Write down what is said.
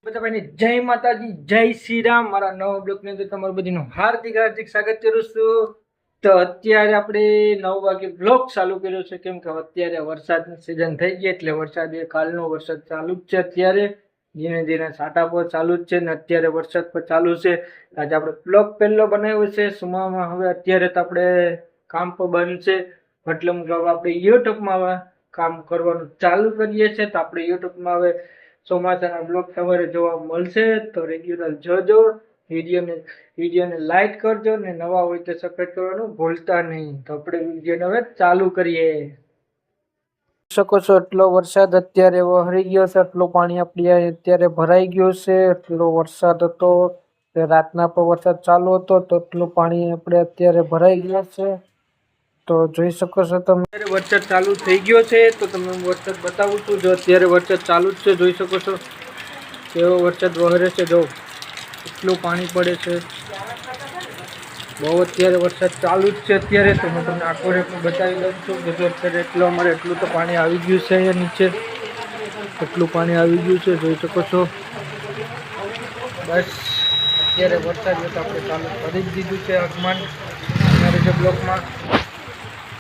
બધા ભાઈને જય માતાજી, જય શ્રી રામ. મારા નવા બ્લોગની અંદર તમારું બધીનું હાર્દિક હાર્દિક સ્વાગત કરું છું. તો અત્યારે આપણે 9 વાગે બ્લોગ ચાલુ કર્યો છે, કેમ કે અત્યારે વરસાદની સિઝન થઈ ગઈ એટલે વરસાદ કાલનો વરસાદ ચાલુ જ છે. અત્યારે ધીરે ધીરે છાંટા પર ચાલુ જ છે ને અત્યારે વરસાદ પર ચાલુ છે. આજે આપણે બ્લોગ પહેલો બનાવ્યો છે સુમામાં. હવે અત્યારે તો આપણે કામ પર બંધ છે એટલે આપણે યુટ્યુબમાં કામ કરવાનું ચાલુ કરીએ છીએ. તો આપણે યુટ્યુબમાં હવે ચોમાસાના બ્લોગ તમારે જોવા મળશે, તો રેગ્યુલર જોજો. વિડીયોને લાઈક કરજો ને નવા હોય તો સબસ્ક્રાઇબ કરવાનું ભૂલતા નહીં. તો આપણે વિડીયોને હવે ચાલુ કરીએ. શકો છો એટલો વરસાદ અત્યારે વહરી ગયો છે, એટલું પાણી આપણી અત્યારે ભરાઈ ગયું છે. એટલો વરસાદ હતો, રાતના પર વરસાદ ચાલુ હતો તો એટલું પાણી આપણે અત્યારે ભરાઈ ગયો છે. તો જોઈ શકો છો તમે અત્યારે વરસાદ ચાલુ થઈ ગયો છે. તો તમને વરસાદ બતાવું છું. જો અત્યારે વરસાદ ચાલુ જ છે, જોઈ શકો છો કેવો વરસાદ વહરે છે. જો એટલું પાણી પડે છે, બહુ અત્યારે વરસાદ ચાલુ જ છે. અત્યારે તો હું તમને આખો રેટ બતાવી દઉં છું કે જો અત્યારે એટલું તો પાણી આવી ગયું છે. અહીંયા નીચે એટલું પાણી આવી ગયું છે, જોઈ શકો છો. બસ અત્યારે વરસાદ આપણે ચાલુ કરી જ દીધું છે આગમન અમારે જે બ્લોકમાં.